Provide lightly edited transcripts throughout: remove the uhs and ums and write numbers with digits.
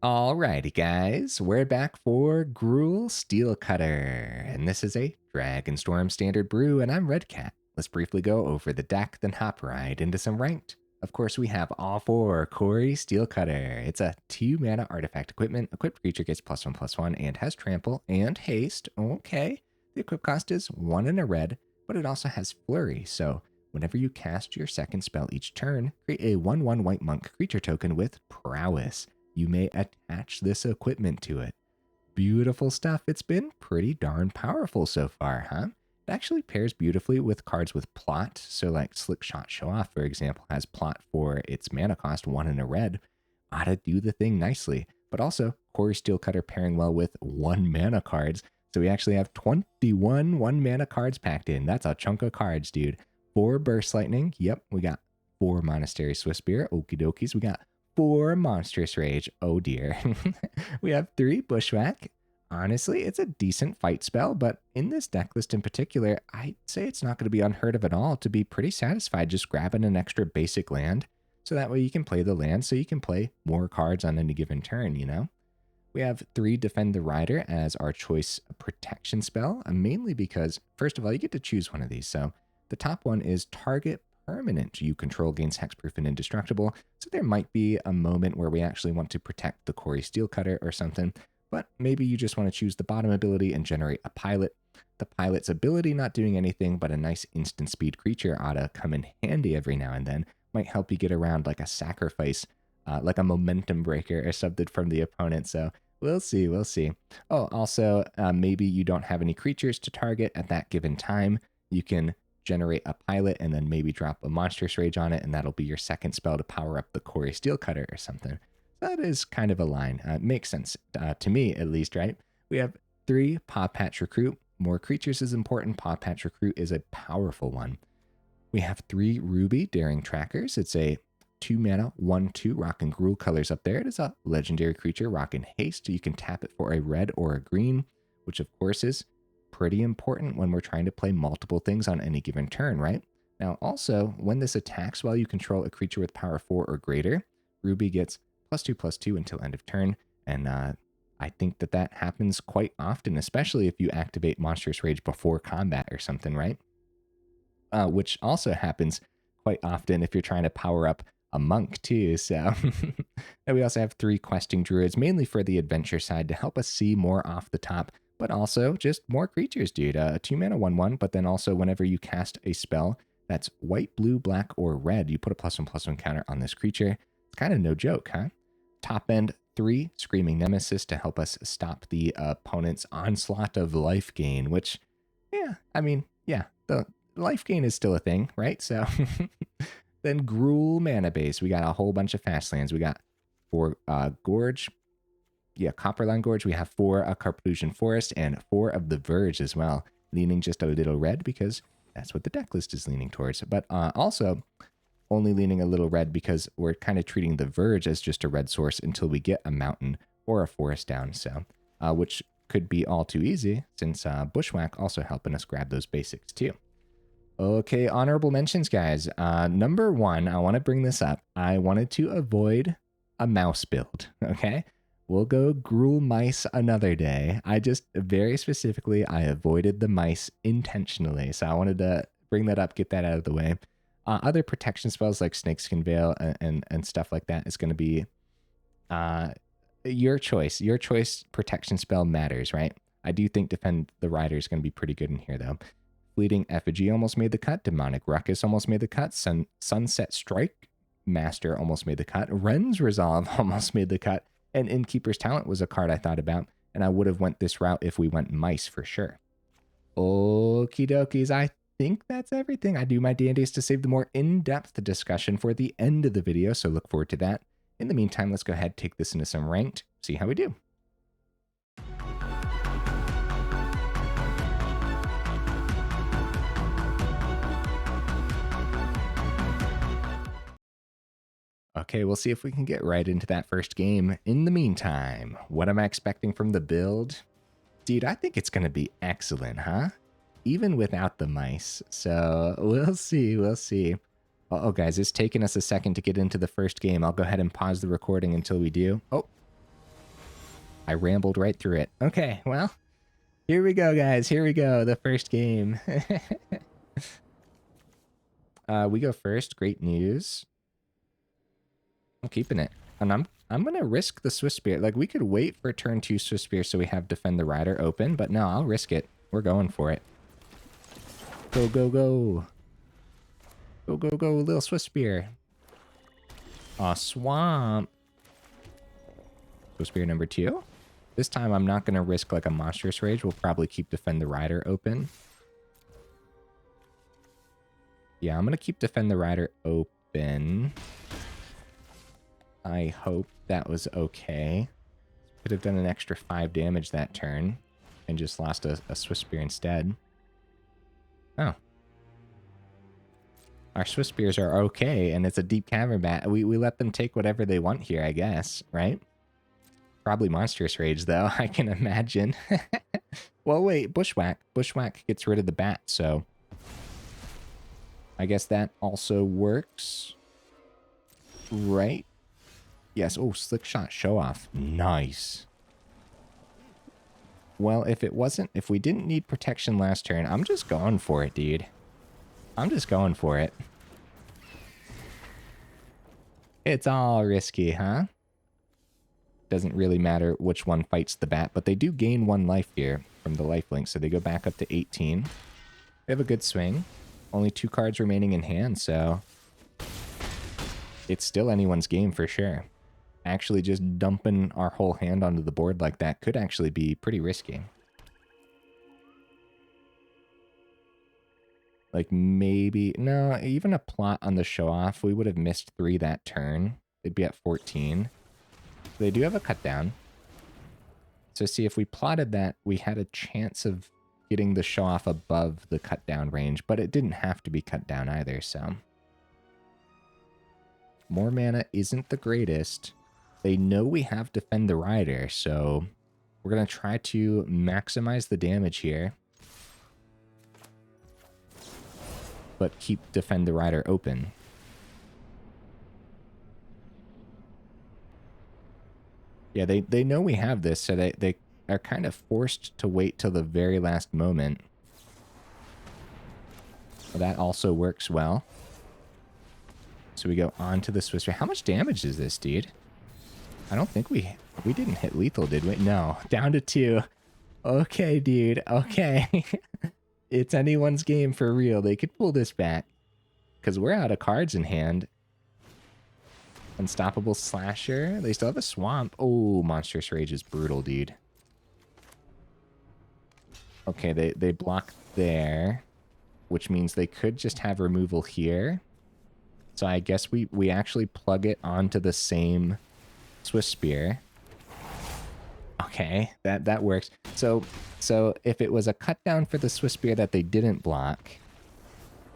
Alrighty, guys, we're back for Gruul-Steel Cutter, and this is a Dragonstorm Standard brew, and I'm Red Cat. Let's briefly go over the deck, then hop right into some ranked. Of course, we have all four Cori-Steel Cutter. It's a 2-mana artifact equipment. Equipped creature gets +1/+1 and has trample and haste. Okay, the equip cost is 1 and a red, but it also has flurry, so whenever you cast your second spell each turn, create a 1/1 white monk creature token with prowess. You may attach this equipment to it. Beautiful stuff. It's been pretty darn powerful so far, huh? It actually pairs beautifully with cards with plot. So like Slickshot Show-Off, for example, has plot for its mana cost, 1 and a red. Ought to do the thing nicely. But also, Cori-Steel Cutter pairing well with 1 mana cards. So we actually have 21 1 mana cards packed in. That's a chunk of cards, dude. 4 Burst Lightning. Yep, we got 4 Monastery Swiftspear. Okie dokies. We got 4 Monstrous Rage. Oh dear. We have 3 Bushwhack. Honestly, it's a decent fight spell, but in this deck list in particular, I'd say it's not going to be unheard of at all to be pretty satisfied just grabbing an extra basic land. So that way you can play the land so you can play more cards on any given turn, you know? We have 3 Defend the Rider as our choice protection spell, mainly because, first of all, you get to choose one of these. So the top one is target permanent you control gains hexproof and indestructible, so there might be a moment where we actually want to protect the Cori-Steel Cutter or something, but maybe you just want to choose the bottom ability and generate a pilot. The pilot's ability not doing anything, but a nice instant speed creature ought to come in handy every now and then, might help you get around like a sacrifice, like a momentum breaker or something from the opponent, so we'll see, we'll see. Oh, also, maybe you don't have any creatures to target at that given time. You can generate a pilot and then maybe drop a Monstrous Rage on it, and that'll be your second spell to power up the Cori-Steel Cutter or something. That is kind of a line. Makes sense to me, at least, right? We have 3 Pawpatch Recruit. More creatures is important. Pawpatch Recruit is a powerful one. We have 3 Ruby Daring Trackers. It's a 2-mana 1/2 rock and Gruul colors up there. It is a legendary creature, rock and haste. You can tap it for a red or a green, which of course is pretty important when we're trying to play multiple things on any given turn, right? Now, also, when this attacks while you control a creature with power 4 or greater, Ruby gets +2/+2 until end of turn, and I think that happens quite often, especially if you activate Monstrous Rage before combat or something, right? Which also happens quite often if you're trying to power up a monk too, so. And we also have 3 Questing Druids, mainly for the adventure side to help us see more off the top, but also just more creatures, dude. 2-mana 1/1, but then also whenever you cast a spell that's white, blue, black, or red, you put a +1/+1 counter on this creature. It's kind of no joke, huh? Top end, 3 Screaming Nemesis to help us stop the opponent's onslaught of life gain, which, yeah, I mean, yeah, the life gain is still a thing, right? So then Gruul mana base. We got a whole bunch of fast lands. We got 4 Gorge. Yeah, Copperline Gorge. We have 4 Karplusan Forest and 4 of the Verge as well, leaning just a little red because that's what the deck list is leaning towards. But also only leaning a little red because we're kind of treating the Verge as just a red source until we get a mountain or a forest down, so which could be all too easy since Bushwhack also helping us grab those basics too. Okay, honorable mentions, guys. Number 1, I want to bring this up. I wanted to avoid a mouse build, okay? We'll go Gruul mice another day. I just, very specifically, I avoided the mice intentionally. So I wanted to bring that up, get that out of the way. Other protection spells like Snakeskin Veil and stuff like that is going to be your choice. Your choice protection spell matters, right? I do think Defend the Rider is going to be pretty good in here, though. Fleeting Effigy almost made the cut. Demonic Ruckus almost made the cut. Sunset Strike Master almost made the cut. Ren's Resolve almost made the cut. And Innkeeper's Talent was a card I thought about, and I would have went this route if we went mice for sure. Okie dokies, I think that's everything. I do my dandiest to save the more in-depth discussion for the end of the video, so look forward to that. In the meantime, let's go ahead, take this into some ranked, see how we do. Okay, we'll see if we can get right into that first game. In the meantime, what am I expecting from the build? Dude, I think it's going to be excellent, huh? Even without the mice. So we'll see, we'll see. Uh-oh, guys, it's taking us a second to get into the first game. I'll go ahead and pause the recording until we do. Oh, I rambled right through it. Okay, well, here we go, guys. Here we go. The first game. We go first. Great news. I'm keeping it. And I'm going to risk the Swiftspear. Like, we could wait for turn 2 Swiftspear so we have Defend the Rider open, but no, I'll risk it. We're going for it. Go, go, go. Go, go, go, little Swiftspear. Aw, Swamp. Swiftspear number 2. This time I'm not going to risk like a Monstrous Rage. We'll probably keep Defend the Rider open. Yeah, I'm going to keep Defend the Rider open. I hope that was okay. Could have done an extra 5 damage that turn and just lost a Swiftspear instead. Oh. Our Swiftspears are okay, and it's a Deep Cavern Bat. We let them take whatever they want here, I guess, right? Probably Monstrous Rage, though, I can imagine. Well, wait, Bushwhack. Bushwhack gets rid of the bat, so I guess that also works. Right? Yes. Oh, Slickshot Show-Off. Nice. Well, if we didn't need protection last turn, I'm just going for it, dude. I'm just going for it. It's all risky, huh? Doesn't really matter which one fights the bat, but they do gain 1 life here from the lifelink, so they go back up to 18. They have a good swing. Only 2 cards remaining in hand, so it's still anyone's game for sure. Actually just dumping our whole hand onto the board like that could actually be pretty risky. Like maybe, no, even a plot on the Show-Off, we would have missed 3 that turn. They'd be at 14. They do have a cut down. So see, if we plotted that, we had a chance of getting the Show-Off above the cut down range, but it didn't have to be cut down either, so. More mana isn't the greatest. They know we have Defend the Rider, so we're going to try to maximize the damage here. But keep Defend the Rider open. Yeah, they know we have this, so they are kind of forced to wait till the very last moment. Well, that also works well. So we go on to the Swiftspear. How much damage is this, dude? I don't think we didn't hit lethal, did we? No, down to 2. Okay, dude. Okay. It's anyone's game for real. They could pull this back because we're out of cards in hand. Unstoppable Slasher. They still have a Swamp. Oh, Monstrous Rage is brutal, dude. Okay, they block there, which means they could just have removal here. So I guess we actually plug it onto the same Swiftspear. Okay, that works. So if it was a cut down for the Swiftspear that they didn't block,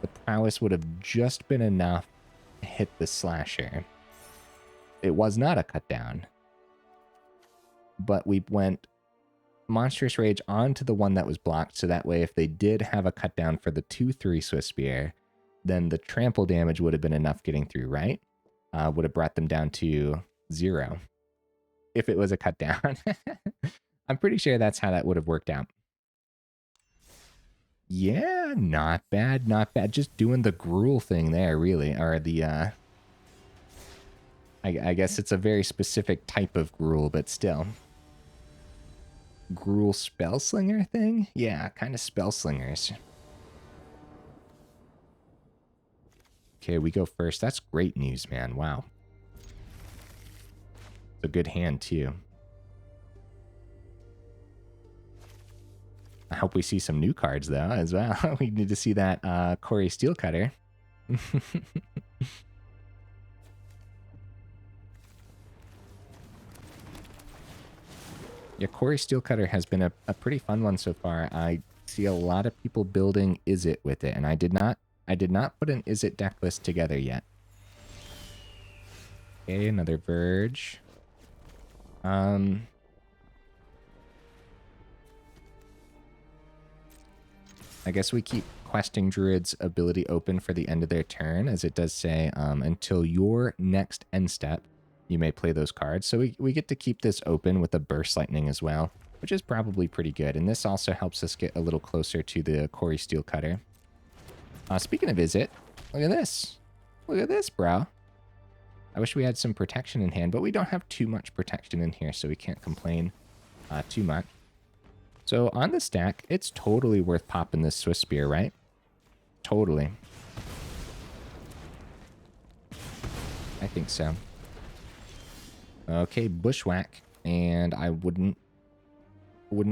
the prowess would have just been enough to hit the Slasher. It was not a cut down, but we went Monstrous Rage onto the one that was blocked, so that way if they did have a cut down for the 2/3 Swiftspear, then the trample damage would have been enough getting through, right? Would have brought them down to 0 if it was a cut down. I'm pretty sure that's how that would have worked out. Yeah, not bad, not bad. Just doing the Gruul thing there, really, or the I guess it's a very specific type of Gruul, but still. Gruul Spellslinger thing? Yeah, kind of Spellslingers. Okay, we go first. That's great news, man. Wow. It's a good hand, too. I hope we see some new cards, though, as well. We need to see that Cori-Steel Cutter. Yeah, Cori-Steel Cutter has been a pretty fun one so far. I see a lot of people building Izzet with it, and I did not put an Izzet deck list together yet. Okay, another Verge. I guess we keep Questing Druid's ability open for the end of their turn, as it does say, until your next end step, you may play those cards. So we get to keep this open with a Burst Lightning as well, which is probably pretty good. And this also helps us get a little closer to the Cori-Steel Cutter. Speaking of Izzet, look at this. Look at this, bro. I wish we had some protection in hand, but we don't have too much protection in here, so we can't complain too much. So on the stack, it's totally worth popping this Swiftspear, right? Totally. I think so. Okay, Bushwhack, and I wouldn't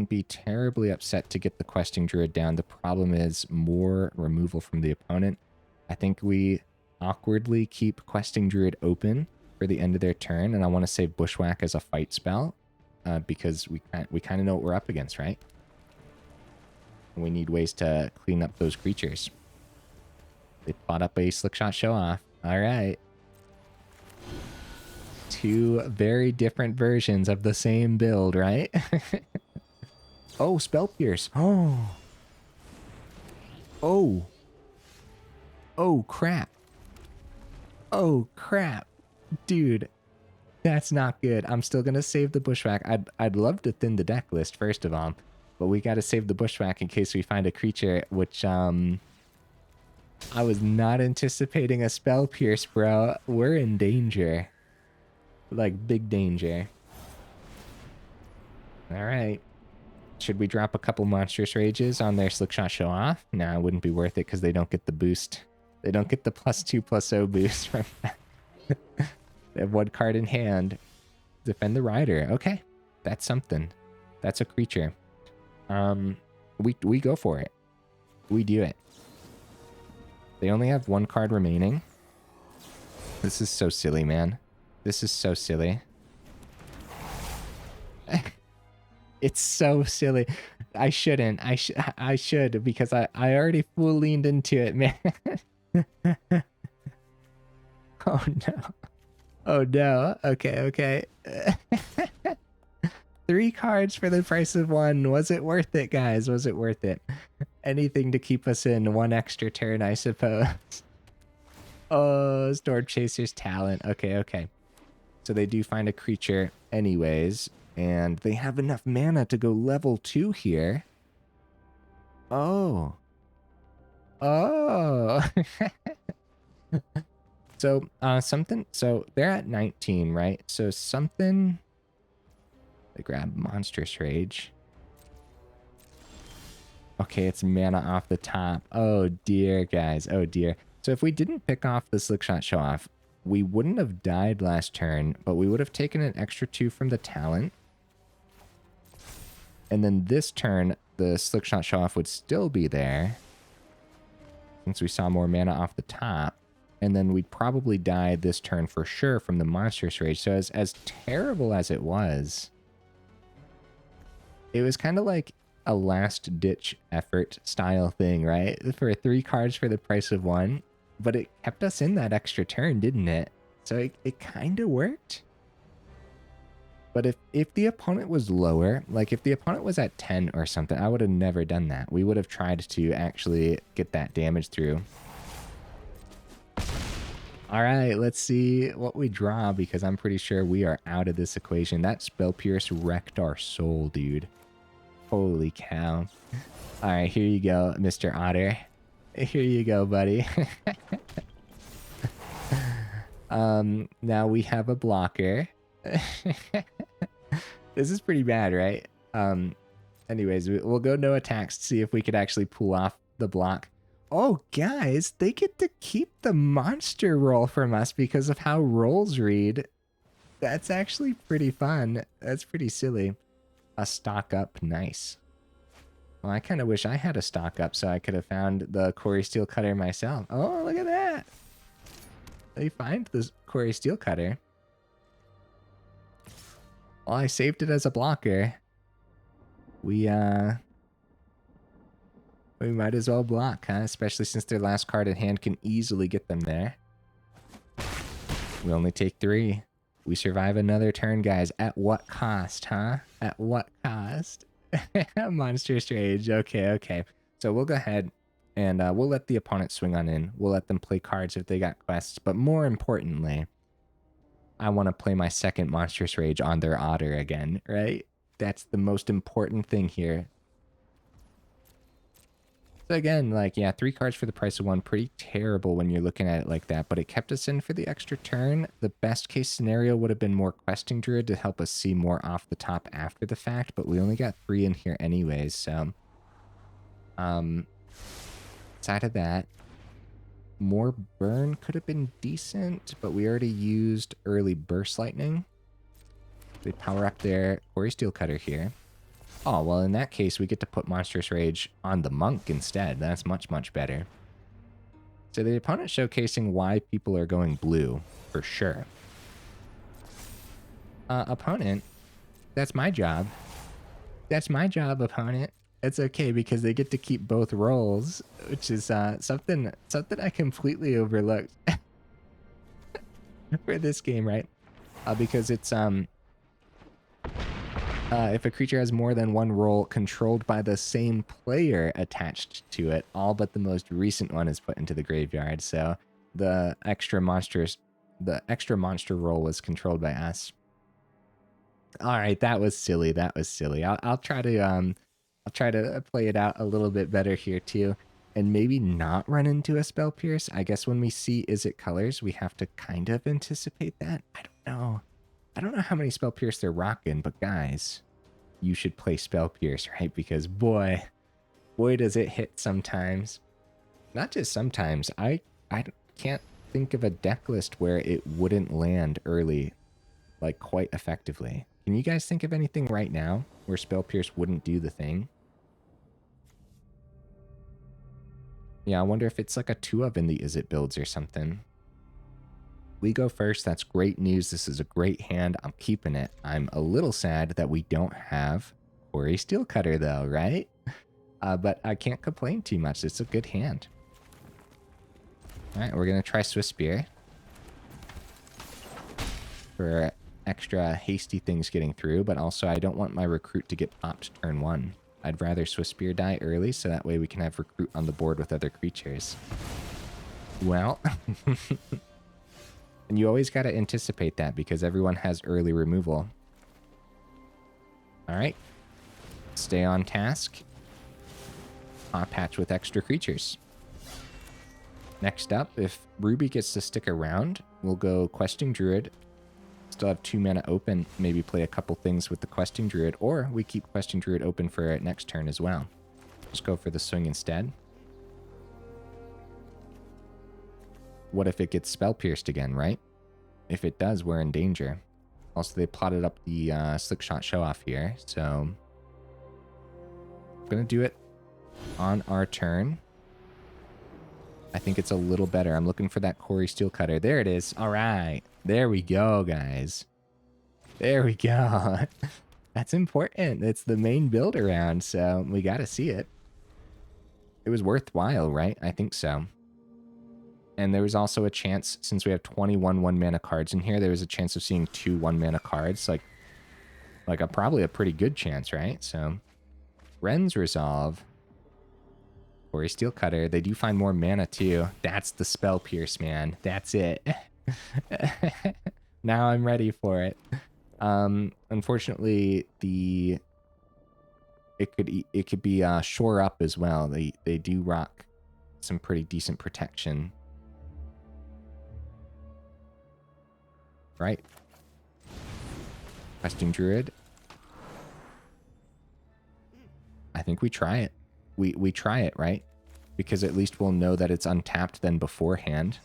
be terribly upset to get the Questing Druid down. The problem is more removal from the opponent. I think we awkwardly keep Questing Druid open for the end of their turn, and I want to save Bushwhack as a fight spell because we kind of know what we're up against, right? And we need ways to clean up those creatures. They bought up a Slickshot Show-Off. All right. Two very different versions of the same build, right? Oh, Spell Pierce. Oh. Oh. Oh, crap. Oh, crap. Dude, that's not good. I'm still going to save the Bushwhack. I'd love to thin the deck list, first of all. But we got to save the Bushwhack in case we find a creature, which, I was not anticipating a Spell Pierce, bro. We're in danger. Like, big danger. All right. Should we drop a couple Monstrous Rages on their Slickshot Show-Off? Nah, it wouldn't be worth it because they don't get the boost. They don't get the +2/+0 boost from that. They have one card in hand. Defend the Rider. Okay. That's something. That's a creature. We go for it. We do it. They only have one card remaining. This is so silly, man. This is so silly. It's so silly. I shouldn't. I should because I already full leaned into it, man. Oh no. Oh no. Okay, okay. 3 cards for the price of 1. Was it worth it, guys? Was it worth it? Anything to keep us in 1 extra turn, I suppose. Oh, Storm Chaser's Talent. Okay, okay. So they do find a creature anyways, and they have enough mana to go level 2 here. Oh. Oh. So, so they're at 19, right? So something, they grab Monstrous Rage. Okay, it's mana off the top. Oh dear, guys. Oh dear. So if we didn't pick off the Slickshot Show-Off, we wouldn't have died last turn, but we would have taken an extra 2 from the talent. And then this turn, the Slickshot Show-Off would still be there, since we saw more mana off the top. And then we'd probably die this turn for sure from the Monstrous Rage. So as terrible as it was kind of like a last-ditch effort style thing, right? For 3 cards for the price of 1. But it kept us in that extra turn, didn't it? So it kind of worked. But if the opponent was lower, like if the opponent was at 10 or something, I would have never done that. We would have tried to actually get that damage through. All right, let's see what we draw, because I'm pretty sure we are out of this equation. That Spell Pierce wrecked our soul, dude. Holy cow. All right, here you go, Mr. Otter. Here you go, buddy. Now we have a blocker. This is pretty bad, right? Anyways, we'll go no attacks to see if we could actually pull off the block. Oh, guys, they get to keep the monster roll from us because of how rolls read. That's actually pretty fun. That's pretty silly. A stock up, nice. Well, I kind of wish I had a stock up so I could have found the Cori-Steel Cutter myself. Oh, look at that. They find the Cori-Steel Cutter. Well, I saved it as a blocker. We might as well block, huh? Especially since their last card in hand can easily get them there. We only take 3. We survive another turn, guys. At what cost, huh? At what cost? Monstrous Rage. Okay, okay. So we'll go ahead and we'll let the opponent swing on in. We'll let them play cards if they got quests. But more importantly, I want to play my second Monstrous Rage on their Otter again, right? That's the most important thing here. So again, like, yeah, 3 cards for the price of 1. Pretty terrible when you're looking at it like that, but it kept us in for the extra turn. The best case scenario would have been more Questing Druid to help us see more off the top after the fact, but we only got 3 in here anyways, so... Side of that, more burn could have been decent, but we already used early Burst Lightning. They power up their Cori-Steel Cutter here. Oh, well, in that case, we get to put Monstrous Rage on the Monk instead. That's much, much better. So the opponent's showcasing why people are going blue, for sure. Opponent, that's my job. That's my job, opponent. It's okay because they get to keep both roles, which is something I completely overlooked for this game, right? Because it's if a creature has more than one role controlled by the same player attached to it, all but the most recent one is put into the graveyard. So the extra monster role was controlled by us. All right, that was silly. That was silly. I'll try to play it out a little bit better here too, and maybe not run into a Spell Pierce. I guess when we see Is It Colors, we have to kind of anticipate that. I don't know. I don't know how many Spell Pierce they're rocking, but guys, you should play Spell Pierce, right? Because boy does it hit sometimes. Not just sometimes. I can't think of a deck list where it wouldn't land early, like, quite effectively. Can you guys think of anything right now where Spell Pierce wouldn't do the thing? Yeah, I wonder if it's like a 2-of in the Is It builds or something. We go first. That's great news. This is a great hand. I'm keeping it. I'm a little sad that we don't have Cori-Steel Cutter though, right? But I can't complain too much. It's a good hand. All right, we're going to try Swiftspear for extra hasty things getting through, but also I don't want my Recruit to get popped turn 1. I'd rather Swiftspear die early so that way we can have Recruit on the board with other creatures. Well... And you always got to anticipate that because everyone has early removal. All right. Stay on task. Pawpatch with extra creatures. Next up, if Ruby gets to stick around, we'll go Questing Druid. Still have 2 mana open. Maybe play a couple things with the Questing Druid, or we keep Questing Druid open for next turn as well. Just go for the swing instead. What if it gets Spell Pierced again, right? If it does, we're in danger. Also, they plotted up the Slickshot Show-Off here, so... I'm going to do it on our turn. I think it's a little better. I'm looking for that Cori-Steel Cutter. There it is. All right. There we go, guys. There we go. That's important. It's the main build around, so we got to see it. It was worthwhile, right? I think so. And there was also a chance, since we have 21 1-mana cards in here, there was a chance of seeing 2 1-mana cards. Like probably a pretty good chance, right? So, Ren's Resolve. Cori-Steel Cutter. They do find more mana, too. That's the Spell Pierce, man. That's it. Now I'm ready for it. Unfortunately, it could be Shore Up as well. They do rock some pretty decent protection. Right. Questing Druid. I think we try it. We try it, right? Because at least we'll know that it's untapped then beforehand.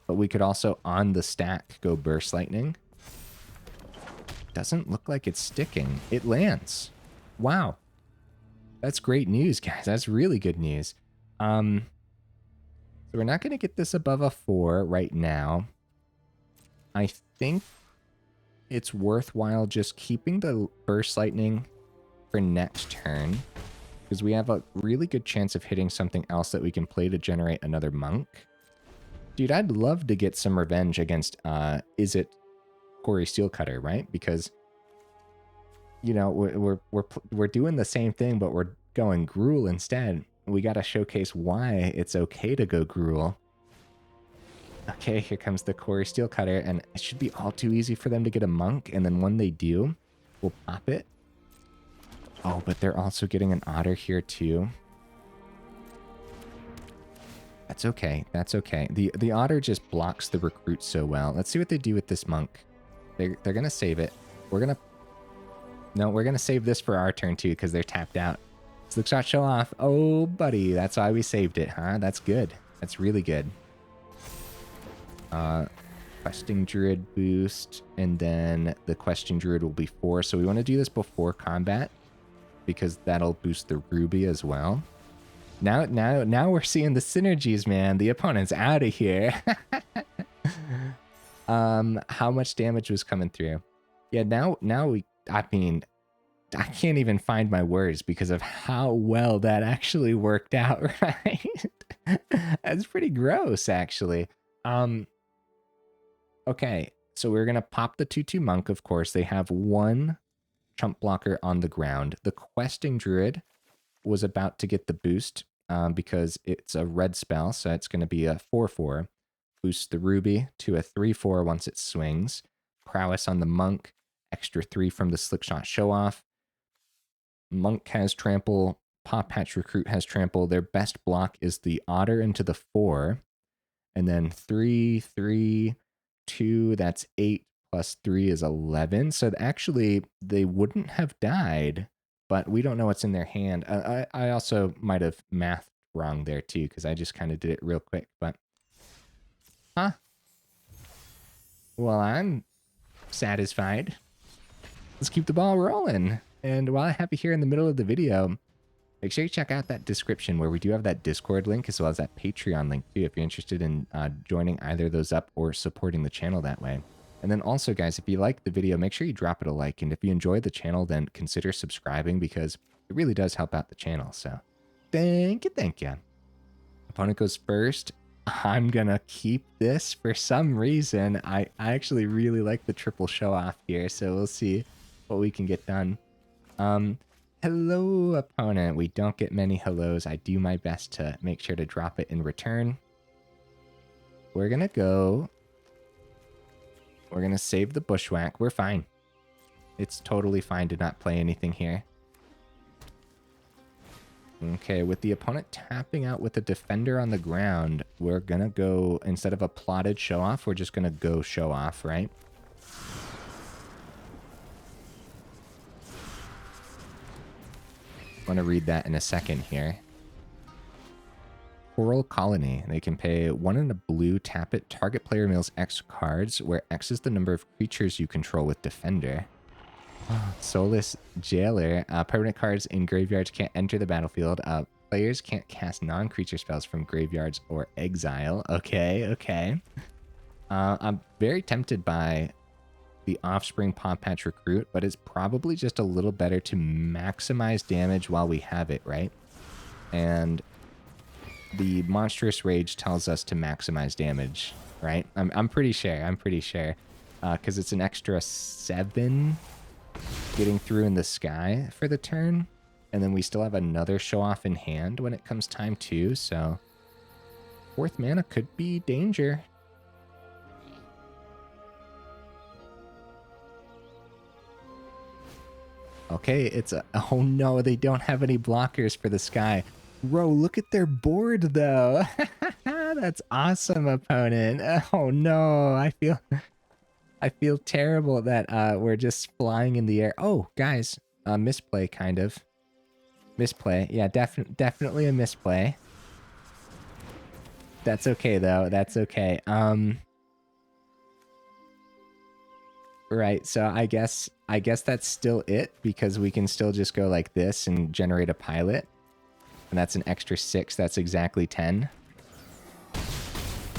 But we could also, on the stack, go Burst Lightning. Doesn't look like it's sticking. It lands. Wow. That's great news, guys. That's really good news. So we're not going to get this above a 4 right now. I think it's worthwhile just keeping the Burst Lightning for next turn, because we have a really good chance of hitting something else that we can play to generate another Monk. Dude, I'd love to get some revenge against Is It Cori-Steel Cutter, right? Because, you know, we're doing the same thing, but we're going Gruul instead. We got to showcase why it's okay to go Gruul. Okay, here comes the Cori-Steel Cutter, and it should be all too easy for them to get a monk, and then when they do, we'll pop it. Oh, but they're also getting an otter here too. That's okay. That's okay. The otter just blocks the recruit so well. Let's see what they do with this monk. They're gonna save it. We're gonna save this for our turn too because they're tapped out. Slickshot Show-Off. Oh, buddy, that's why we saved it, huh? That's good. That's really good. Questing Druid boost, and then the Questing Druid will be 4. So we want to do this before combat because that'll boost the Ruby as well. Now we're seeing the synergies, man. The opponent's out of here. How much damage was coming through? Yeah, now I mean, I can't even find my words because of how well that actually worked out, right? That's pretty gross, actually. Okay, so we're gonna pop the 2/2 monk, of course. They have 1 chump blocker on the ground. The Questing Druid was about to get the boost because it's a red spell, so it's going to be a 4/4. Boost the Ruby to a 3/4 once it swings. Prowess on the monk, extra 3 from the Slickshot Show-Off. Monk has trample, Pawpatch Recruit has trample. Their best block is the otter into the 4. And then 3, 3, 2, that's 8 plus 3 is 11. So actually, they wouldn't have died, but we don't know what's in their hand. I also might have mathed wrong there too, because I just kind of did it real quick, but... Huh? Well, I'm satisfied. Let's keep the ball rolling. And while I have you here in the middle of the video, make sure you check out that description where we do have that Discord link as well as that Patreon link too if you're interested in joining either of those up or supporting the channel that way. And then also, guys, if you like the video, make sure you drop it a like. And if you enjoy the channel, then consider subscribing because it really does help out the channel. So thank you, thank you. Opponent goes first. I'm going to keep this for some reason. I actually really like the triple show-off here, so we'll see what we can get done. Hello, opponent. We don't get many hellos. I do my best to make sure to drop it in return. We're going to go... We're going to save the Bushwhack. We're fine. It's totally fine to not play anything here. Okay, with the opponent tapping out with a defender on the ground, we're going to go, instead of a plotted show-off, we're just going to go show-off, right? I want to read that in a second here. Coral Colony. They can pay 1 and a blue, tap it, target player mills X cards, where X is the number of creatures you control with Defender. Soulless Jailer. Permanent cards in graveyards can't enter the battlefield. Players can't cast non-creature spells from graveyards or exile. Okay, okay. I'm very tempted by the Offspring Pawpatch Recruit, but it's probably just a little better to maximize damage while we have it, right? And the Monstrous Rage tells us to maximize damage, right? I'm pretty sure. Because it's an extra 7 getting through in the sky for the turn. And then we still have another show-off in hand when it comes time too, so... 4th mana could be danger. Okay, it's a... Oh no, they don't have any blockers for the sky. Bro, look at their board, though. That's awesome, opponent. Oh no, I feel terrible that we're just flying in the air. Oh, guys, misplay, kind of. Misplay. Yeah, definitely a misplay. That's okay, though. That's okay. Right, so I guess that's still it, because we can still just go like this and generate a pilot. And that's an extra 6. That's exactly 10.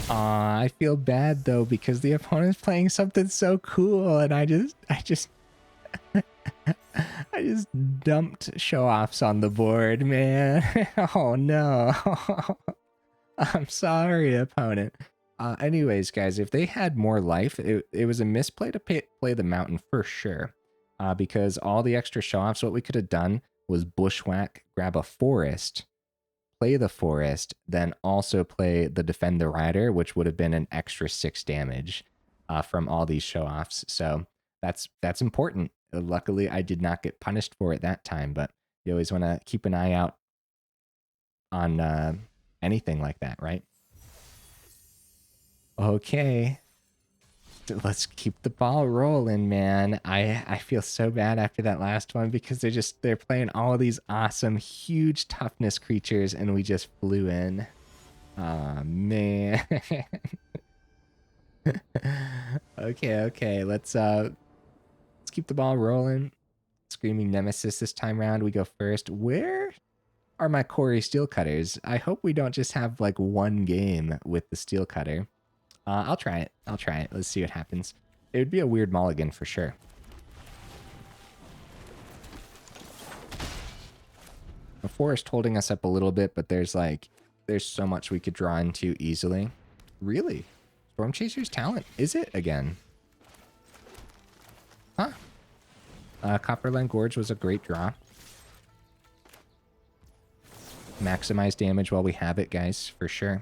Aw, I feel bad though because the opponent's playing something so cool, and I just dumped show-offs on the board, man. Oh no. I'm sorry, opponent. Anyways, guys, if they had more life, it was a misplay to play the mountain for sure. Because all the extra show-offs, what we could have done was Bushwhack, grab a forest, play the Forest, then also play the Defend the Rider, which would have been an extra 6 damage from all these show-offs. So that's important. Luckily, I did not get punished for it that time, but you always want to keep an eye out on anything like that, right? Okay. Let's keep the ball rolling, man. I feel so bad after that last one because they're playing all of these awesome, huge toughness creatures, and we just flew in. Aw, man. Okay. Let's keep the ball rolling. Screaming Nemesis this time around. We go first. Where are my Cori-Steel Cutters? I hope we don't just have like one game with the Steel Cutter. I'll try it. Let's see what happens. It would be a weird mulligan for sure. The Forest holding us up a little bit, but there's so much we could draw into easily. Really? Storm Chaser's talent? Is it again? Huh? Copperline Gorge was a great draw. Maximize damage while we have it, guys, for sure.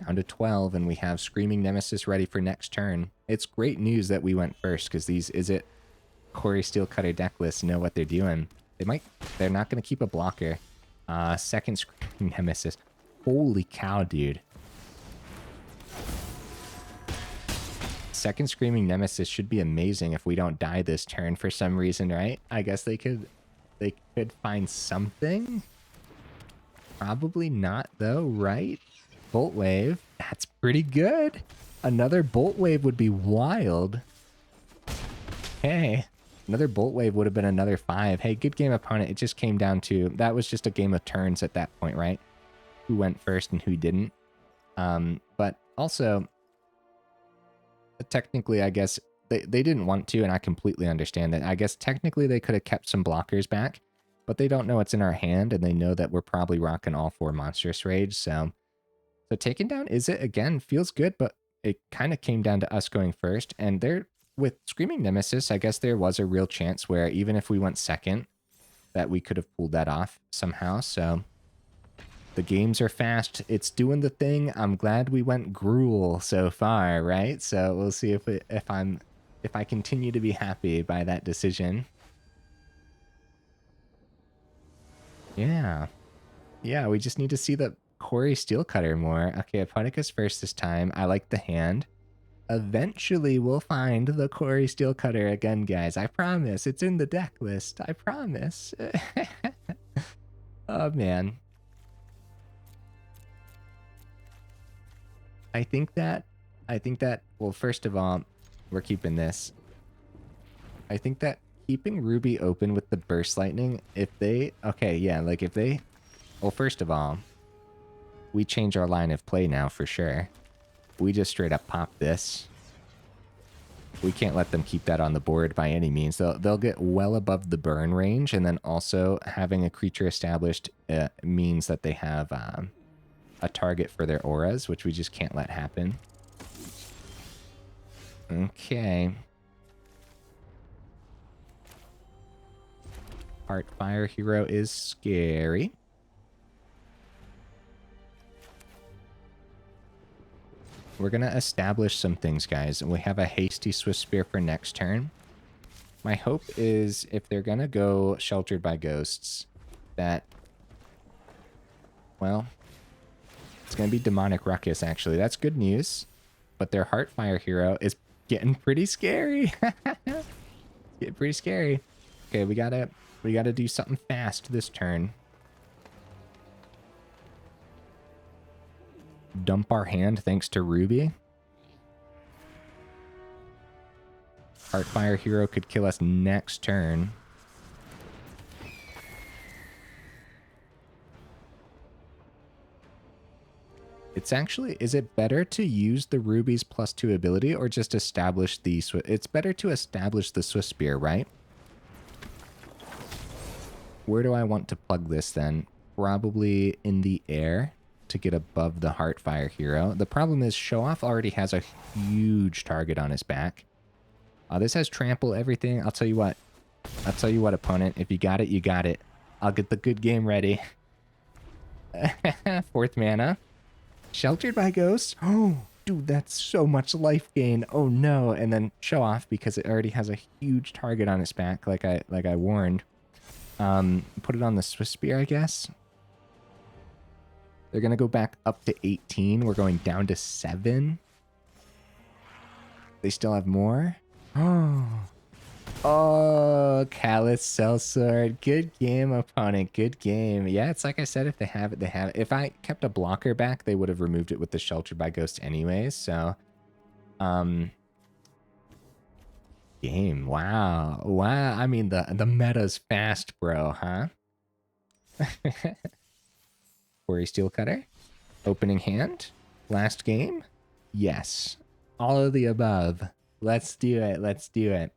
Down to 12, and we have Screaming Nemesis ready for next turn. It's great news that we went first, because these Cori-Steel Cutter deck lists know what they're doing. They're not going to keep a blocker. Second Screaming Nemesis. Holy cow, dude. Second Screaming Nemesis should be amazing if we don't die this turn for some reason, right? I guess they could find something. Probably not, though, right? Bolt Wave. That's pretty good. Another Bolt Wave would be wild. Hey, another Bolt Wave would have been another 5. Hey, good game, opponent. It just came down to... That was just a game of turns at that point, right? Who went first and who didn't. But also, technically, I guess, they didn't want to, and I completely understand that. I guess technically they could have kept some blockers back, but they don't know what's in our hand, and they know that we're probably rocking all 4 Monstrous Rage, so taking down Is It again feels good, but it kind of came down to us going first. And with Screaming Nemesis, I guess there was a real chance where even if we went second, that we could have pulled that off somehow. So the games are fast. It's doing the thing. I'm glad we went Gruul so far, right? So we'll see if I continue to be happy by that decision. Yeah, we just need to see the Cori-Steel Cutter more. Okay, opponent goes first this time. I like the hand. Eventually, we'll find the Cori-Steel Cutter again, guys. I promise. It's in the deck list. I promise. Oh, man. I think that, well, first of all, we're keeping this. I think that keeping Ruby open with the Burst Lightning, well, first of all, we change our line of play now for sure. We just straight up pop this. We can't let them keep that on the board by any means. They'll get well above the burn range, and then also having a creature established means that they have a target for their auras, which we just can't let happen. Okay. Heartfire Hero is scary. We're going to establish some things, guys. We have a hasty Swiftspear for next turn. My hope is if they're going to go Sheltered by Ghosts, that, well, it's going to be Demonic Ruckus, actually. That's good news. But their Heartfire Hero is getting pretty scary. Getting pretty scary. Okay, we gotta do something fast this turn. Dump our hand thanks to Ruby. Heartfire Hero could kill us next turn. It's actually, is it better to use the Ruby's +2 ability or just establish the, it's better to establish the Swiftspear, right? Where do I want to plug this then? Probably in the air to get above the Heartfire Hero. The problem is Show-Off already has a huge target on his back. This has trample, everything. I'll tell you what, opponent. If you got it, you got it. I'll get the good game ready. 4th mana. Sheltered by Ghosts. Oh, dude, that's so much life gain. Oh no. And then Show-Off because it already has a huge target on its back, like I warned. Put it on the Swiftspear, I guess. They're gonna go back up to 18. We're going down to 7. They still have more. Oh, Callous Sellsword. Good game, opponent. Good game. Yeah, it's like I said, if they have it, they have it. If I kept a blocker back, they would have removed it with the Sheltered by Ghost anyways. So, game. Wow. Wow. I mean, the meta's fast, bro, huh? Cori-Steel Cutter. Opening hand. Last game. Yes. All of the above. Let's do it. Let's do it.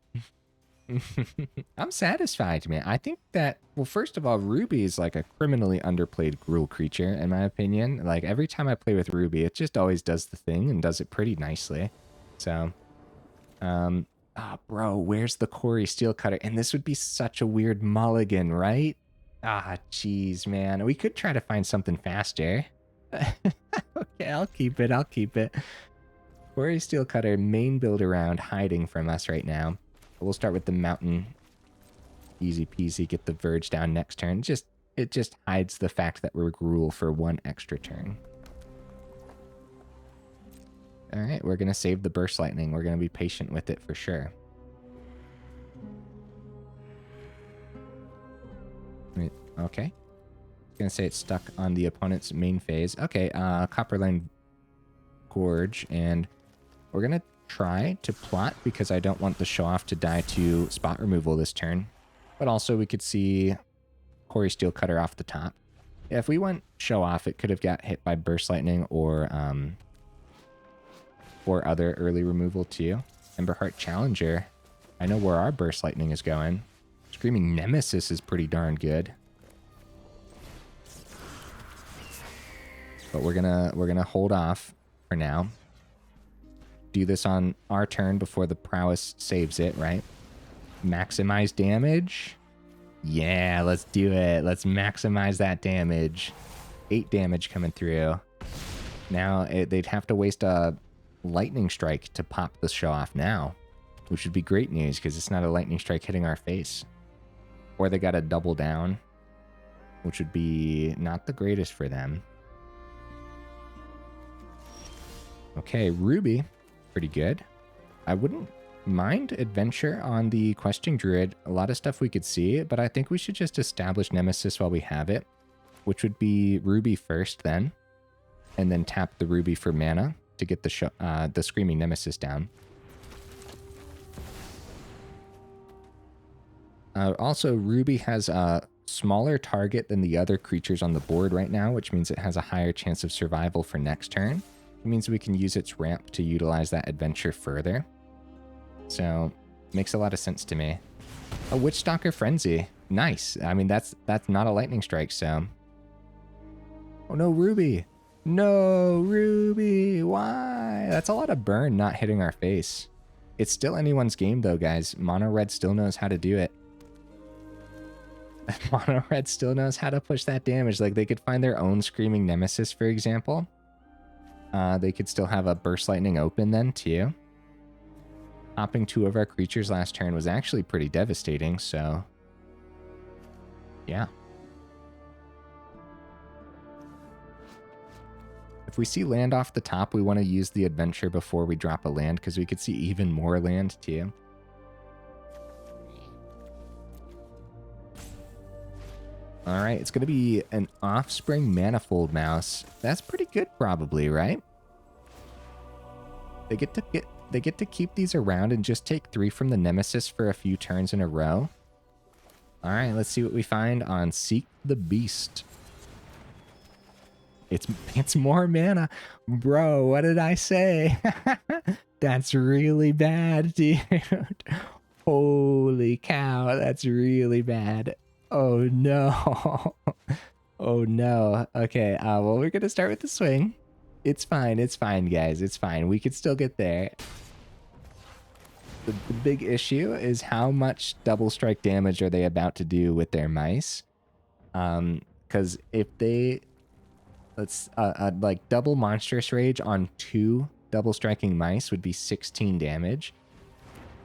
I'm satisfied, man. I think that, well, first of all, Ruby is like a criminally underplayed Gruul creature, in my opinion. Like, every time I play with Ruby, it just always does the thing and does it pretty nicely. So, bro, where's the Cori-Steel Cutter? And this would be such a weird mulligan, right? Jeez, man. We could try to find something faster. Okay, I'll keep it. I'll keep it. Cori-Steel Cutter, main build around, hiding from us right now. We'll start with the mountain. Easy peasy, get the Verge down next turn. It just hides the fact that we're Gruul for 1 extra turn. All right, we're going to save the Burst Lightning. We're going to be patient with it for sure. Okay. Going to say it's stuck on the opponent's main phase. Okay, Copperline Gorge, and we're going to try to plot because I don't want the Show-Off to die to spot removal this turn. But also we could see Cori-Steel Cutter off the top. Yeah, if we went Show-Off, it could have got hit by Burst Lightning or other early removal too. Emberheart Challenger. I know where our Burst Lightning is going. Screaming Nemesis is pretty darn good. But we're gonna hold off for now. Do this on our turn before the prowess saves it, right? Maximize damage. Yeah, let's do it. Let's maximize that damage. 8 damage coming through. Now they'd have to waste a lightning strike to pop the Show-Off now, which would be great news because it's not a lightning strike hitting our face. Or they got to double down, which would be not the greatest for them. Okay, Ruby. Pretty good. I wouldn't mind Adventure on the Questing Druid. A lot of stuff we could see, but I think we should just establish Nemesis while we have it, which would be Ruby first then, and then tap the Ruby for mana to get the Screaming Nemesis down. Also, Ruby has a smaller target than the other creatures on the board right now, which means it has a higher chance of survival for next turn. It means we can use its ramp to utilize that Adventure further. So, makes a lot of sense to me. A Witchstalker Frenzy. Nice. I mean, that's not a lightning strike, so... Oh no, Ruby! No, Ruby! Why? That's a lot of burn not hitting our face. It's still anyone's game though, guys. Mono Red still knows how to do it. Mono Red still knows how to push that damage. Like, they could find their own Screaming Nemesis, for example. They could still have a Burst Lightning open then, too. Hopping 2 of our creatures last turn was actually pretty devastating, so... yeah. If we see land off the top, we want to use the Adventure before we drop a land, because we could see even more land, too. Alright, it's going to be an Offspring Manifold Mouse. That's pretty good, probably, right? They get to keep these around and just take 3 from the Nemesis for a few turns in a row. Alright, let's see what we find on Seek the Beast. It's more mana. Bro, what did I say? That's really bad, dude. Holy cow, that's really bad. Oh no. Oh no. Okay, well, we're gonna start with the swing. It's fine, guys. It's fine. We could still get there. The big issue is how much double strike damage are they about to do with their mice? Because if they, let's, like double Monstrous Rage on 2 double striking mice would be 16 damage.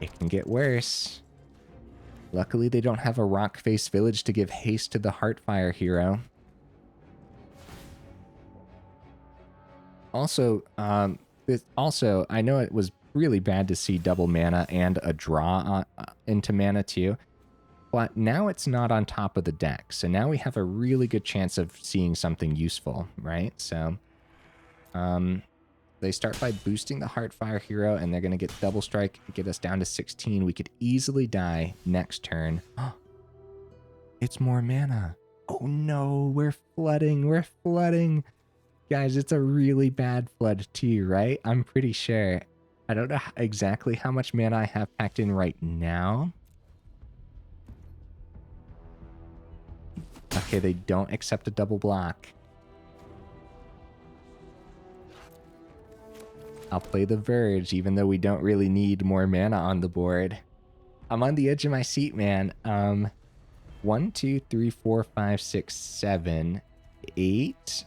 It can get worse. Luckily, they don't have a rock face village to give haste to the Heartfire hero. Also, I know it was really bad to see double mana and a draw into mana too, but now it's not on top of the deck, so now we have a really good chance of seeing something useful, right? So, they start by boosting the Heartfire hero, and they're going to get double strike, get us down to 16. We could easily die next turn. It's more mana. Oh no, we're flooding. We're flooding. Guys, it's a really bad flood too, right? I'm pretty sure. I don't know exactly how much mana I have packed in right now. Okay, they don't accept a double block. I'll play the Verge, even though we don't really need more mana on the board. I'm on the edge of my seat, man. 1, 2, 3, 4, 5, 6, 7, 8.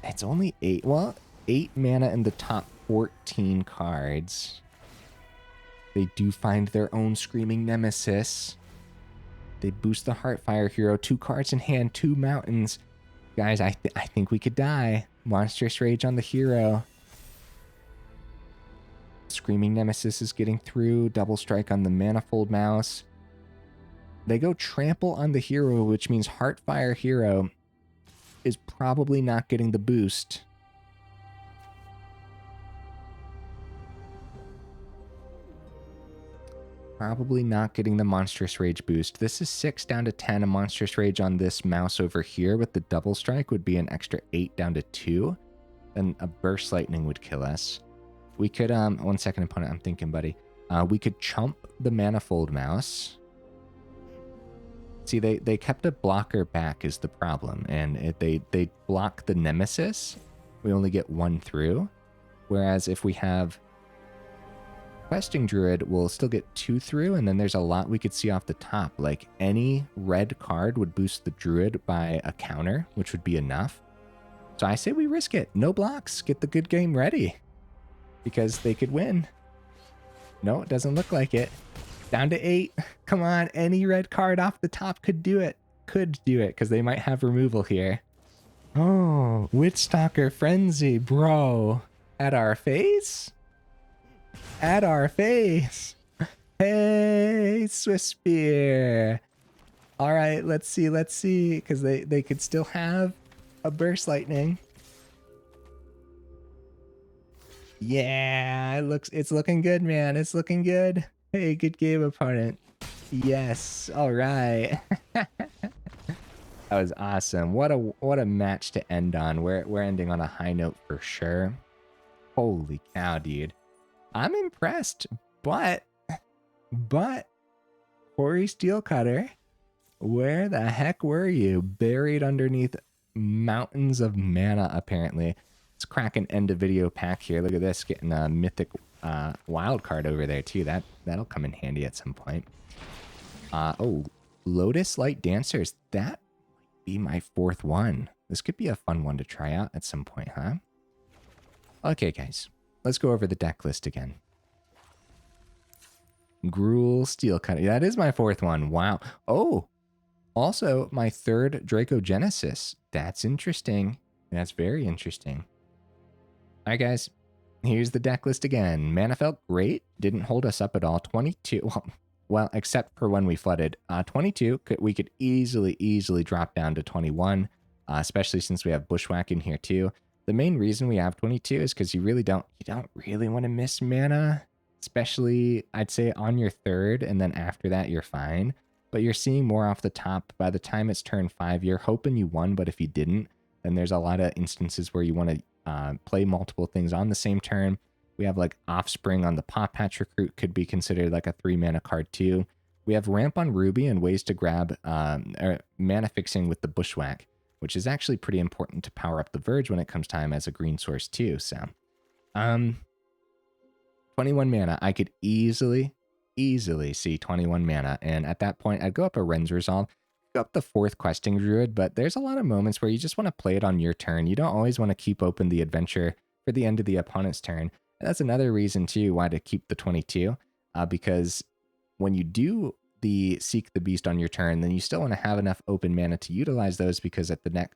It's only 8. Well, 8 mana in the top 14 cards. They do find their own Screaming Nemesis. They boost the Heartfire hero. 2 cards in hand, 2 mountains. Guys, I think we could die. Monstrous Rage on the hero. Screaming Nemesis is getting through. Double strike on the Manifold Mouse. They go trample on the hero, which means Heartfire hero is probably not getting the boost. Probably not getting the Monstrous Rage boost. This is 6 down to 10. A Monstrous Rage on this mouse over here with the double strike would be an extra 8 down to 2. Then a Burst Lightning would kill us. We could, 1 second, opponent, I'm thinking, buddy. We could chump the Manifold Mouse. See, they kept a blocker back is the problem, and they block the Nemesis. We only get 1 through. Whereas if we have Questing Druid, we'll still get 2 through, and then there's a lot we could see off the top. Like, any red card would boost the Druid by a counter, which would be enough. So I say we risk it. No blocks. Get the good game ready. Because they could win. No, it doesn't look like it. Down to 8. Come on, any red card off the top could do it. Could do it, because they might have removal here. Oh, Witchstalker Frenzy, bro. At our face? At our face. Hey, Swiftspear. All right, let's see, because they could still have a Burst Lightning. Yeah, it's looking good, man. It's looking good. Hey, good game, opponent. Yes, all right. That was awesome. What a match to end on. We're ending on a high note for sure. Holy cow, dude. I'm impressed, but Cori-Steel Cutter, where the heck were you? Buried underneath mountains of mana, apparently. Let's crack an end of video pack here. Look at this, getting a mythic wild card over there too. That'll come in handy at some point. Oh, Lotus Light Dancers. That might be my 4th one. This could be a fun one to try out at some point, huh? Okay, guys. Let's go over the deck list again. Gruul-Steel Cutter. That is my 4th one. Wow. Oh, also my 3rd Dracogenesis. That's interesting. That's very interesting. All right, guys. Here's the deck list again. Mana felt great. Didn't hold us up at all. 22. Well, except for when we flooded. 22. We could easily drop down to 21, especially since we have Bushwhack in here too. The main reason we have 22 is because you don't really want to miss mana, especially I'd say on your 3rd, and then after that you're fine. But you're seeing more off the top. By the time it's turn 5, you're hoping you won, but if you didn't, then there's a lot of instances where you want to play multiple things on the same turn. We have like Offspring on the Pawpatch Recruit, could be considered like a 3 mana card too. We have Ramp on Ruby and ways to grab mana fixing with the Bushwhack, which is actually pretty important to power up the Verge when it comes time as a green source too. So 21 mana, I could easily see 21 mana, and at that point I'd go up a Ren's Resolve. go up the 4th Questing Druid, but there's a lot of moments where you just want to play it on your turn. You don't always want to keep open the adventure for the end of the opponent's turn. And that's another reason too why to keep the 22, because when you do the Seek the Beast on your turn, then you still want to have enough open mana to utilize those, because at the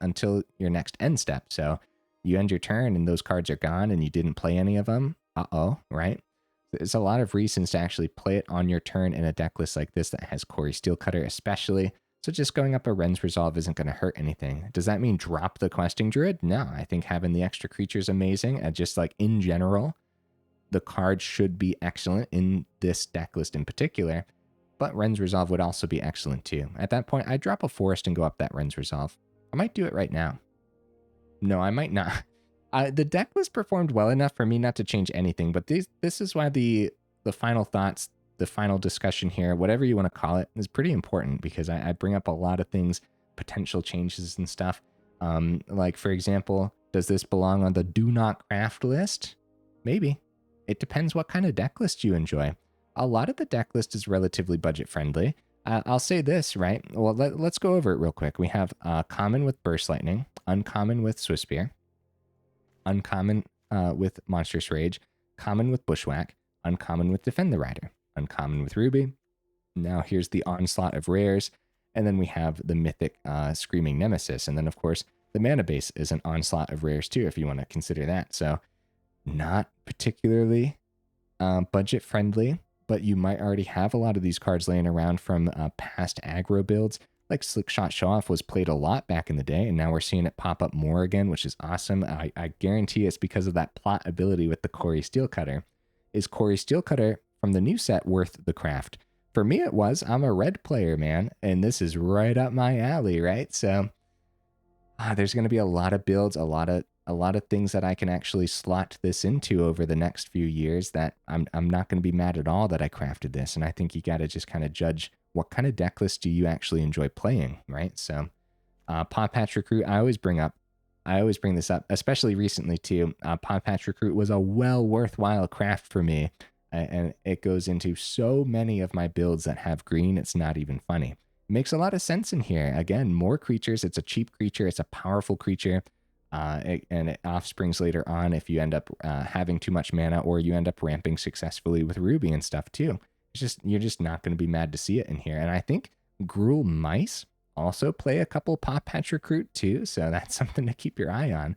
until your next end step. So you end your turn and those cards are gone and you didn't play any of them. Right? There's a lot of reasons to actually play it on your turn in a deck list like this that has Cori-Steel Cutter especially. So just going up a Ren's Resolve isn't going to hurt anything. Does that mean drop the Questing Druid? No, I think having the extra creature is amazing. And just like in general, the card should be excellent in this deck list in particular. But Ren's Resolve would also be excellent too. At that point, I'd drop a Forest and go up that Ren's Resolve. I might do it right now. No, I might not. The deck list performed well enough for me not to change anything, but this is why the final thoughts, the final discussion here, whatever you want to call it, is pretty important, because I bring up a lot of things, potential changes and stuff. Like, for example, does this belong on the do not craft list? Maybe. It depends what kind of deck list you enjoy. A lot of the deck list is relatively budget friendly. I'll say this, right? Well, let's go over it real quick. We have common with Burst Lightning, uncommon with Swiftspear, uncommon with Monstrous Rage, common with Bushwhack, uncommon with Defend the Rider, uncommon with Ruby. Now here's the onslaught of rares, and then we have the mythic Screaming Nemesis, and then of course the mana base is an onslaught of rares too, if you want to consider that. So not particularly budget friendly, but you might already have a lot of these cards laying around from past aggro builds. Like Slickshot Show-Off was played a lot back in the day, and now we're seeing it pop up more again, which is awesome. I guarantee it's because of that plot ability with the Cori-Steel Cutter. Is Cori-Steel Cutter from the new set worth the craft? For me, it was. I'm a red player, man, and this is right up my alley, right? So there's going to be a lot of builds, a lot of things that I can actually slot this into over the next few years that I'm not going to be mad at all that I crafted this. And I think you got to just kind of judge what kind of deck list do you actually enjoy playing, right? So Pawpatch Recruit, I always bring this up, especially recently too. Pawpatch Recruit was a worthwhile craft for me, and it goes into so many of my builds that have green, it's not even funny. It makes a lot of sense in here. Again, more creatures, it's a cheap creature, it's a powerful creature. And it offsprings later on if you end up having too much mana, or you end up ramping successfully with Ruby and stuff too. You're just not going to be mad to see it in here. And I think Gruul Mice also play a couple Pawpatch Recruit too, so that's something to keep your eye on.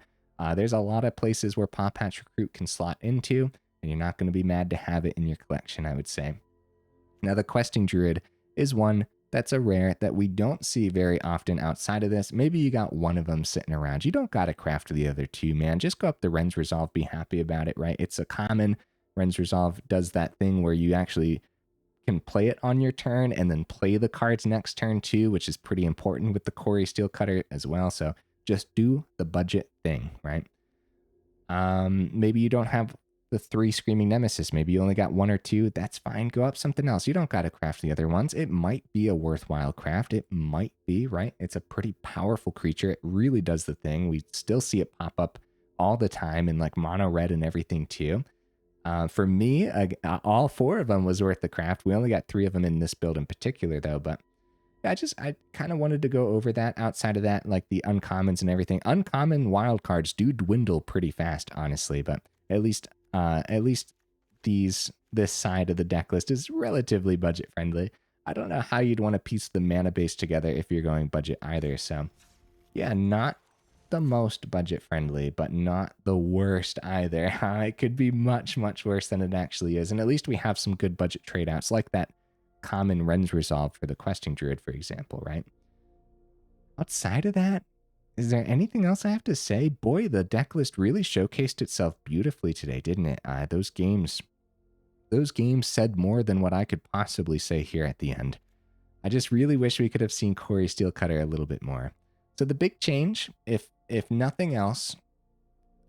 There's a lot of places where Pawpatch Recruit can slot into, and you're not going to be mad to have it in your collection, I would say. Now, the Questing Druid is one that's a rare that we don't see very often outside of this. Maybe you got one of them sitting around. You don't got to craft the other two, man. Just go up the Ren's Resolve, be happy about it, right? It's a common. Ren's Resolve does that thing where you actually can play it on your turn and then play the cards next turn too, which is pretty important with the Cori-Steel Cutter as well. So just do the budget thing, right? Maybe you don't have the 3 Screaming Nemesis. Maybe you only got 1 or 2. That's fine. Go up something else. You don't got to craft the other ones. It might be a worthwhile craft. It might be, right? It's a pretty powerful creature. It really does the thing. We still see it pop up all the time in like mono red and everything too. For me, all 4 of them was worth the craft. We only got 3 of them in this build in particular though, but I kind of wanted to go over that. Outside of that, like the uncommons and everything. Uncommon wild cards do dwindle pretty fast, honestly, but at least this side of the deck list is relatively budget friendly. I don't know how you'd want to piece the mana base together if you're going budget either. So yeah, not the most budget friendly, but not the worst either. It could be much, much worse than it actually is. And at least we have some good budget trade outs, like that common Ren's Resolve for the Questing Druid, for example, right? Outside of that, is there anything else I have to say? Boy, the deck list really showcased itself beautifully today, didn't it? Those games said more than what I could possibly say here at the end. I just really wish we could have seen Cori-Steel Cutter a little bit more. So the big change, if nothing else,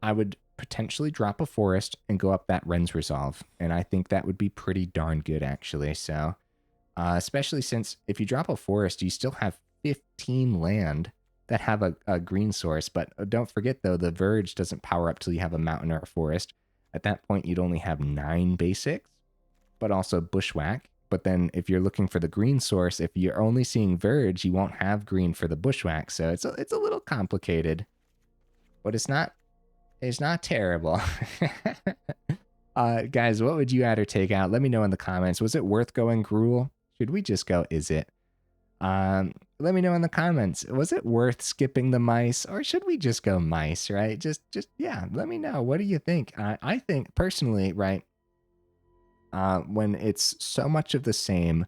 I would potentially drop a Forest and go up that Ren's Resolve. And I think that would be pretty darn good, actually. So, especially since if you drop a Forest, you still have 15 land that have a green source. But don't forget, though, the Verge doesn't power up till you have a mountain or a forest. At that point, you'd only have 9 basics, but also Bushwhack but then if you're looking for the green source, if you're only seeing Verge, you won't have green for the Bushwhack. So it's a little complicated, but it's not terrible. Guys, what would you add or take out? Let me know in the comments. Was it worth going Gruul? Should we just go, is it? Let me know in the comments. Was it worth skipping the mice, or should we just go mice, right? Just yeah, let me know. What do you think? I think personally, right, when it's so much of the same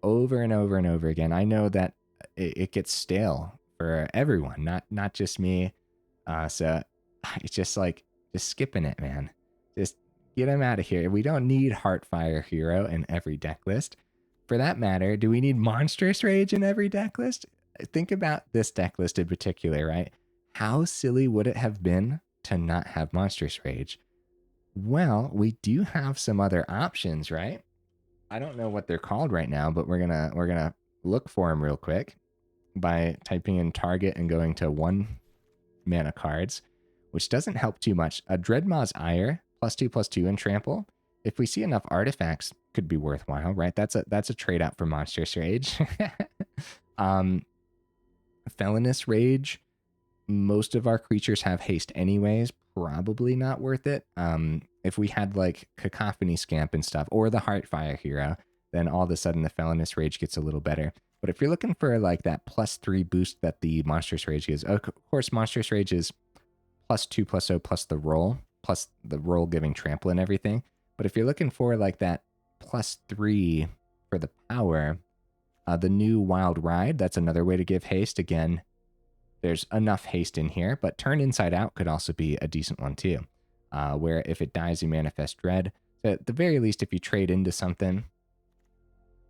over and over and over again, I know that it gets stale for everyone, not just me. So it's just like, just skipping it, man. Just get him out of here. We don't need Heartfire Hero in every deck list. For that matter, do we need Monstrous Rage in every deck list? Think about this deck list in particular, right? How silly would it have been to not have Monstrous Rage? Well, we do have some other options, right? I don't know what they're called right now, but we're gonna look for them real quick by typing in target and going to 1 mana cards, which doesn't help too much. A Dreadmaw's Ire, +2/+2 and trample. If we see enough artifacts, could be worthwhile, right? That's a trade out for Monstrous Rage. Felonious Rage. Most of our creatures have haste anyways. Probably not worth it. If we had like Cacophony Scamp and stuff, or the Heartfire Hero, then all of a sudden the Felonious Rage gets a little better. But if you're looking for like that +3 boost that the Monstrous Rage gives, of course, Monstrous Rage is +2/+0 plus the roll giving trample and everything. But if you're looking for like that +3 for the power, the new Wild Ride, that's another way to give haste. Again, there's enough haste in here, but Turn Inside Out could also be a decent one too, where if it dies, you manifest Dread. So at the very least, if you trade into something,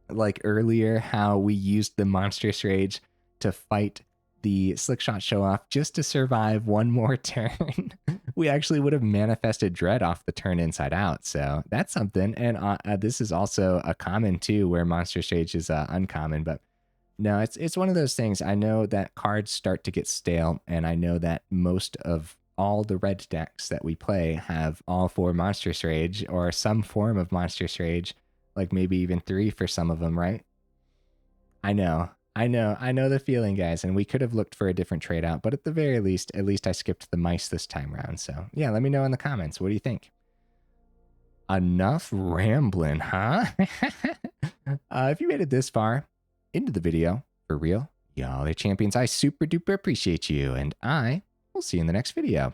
like earlier, how we used the Monstrous Rage to fight the Slickshot Show-Off just to survive one more turn, we actually would have manifested Dread off the Turn Inside Out. So that's something. And this is also a common too, where Monstrous Rage is uncommon. But no, it's one of those things. I know that cards start to get stale, and I know that most of all the red decks that we play have all 4 Monstrous Rage or some form of Monstrous Rage, like maybe even 3 for some of them, right? I know the feeling, guys, and we could have looked for a different trade out, but at the very least, at least I skipped the mice this time around. So yeah, let me know in the comments. What do you think? Enough rambling, huh? If you made it this far into the video, for real, y'all are champions. I super duper appreciate you, and I will see you in the next video.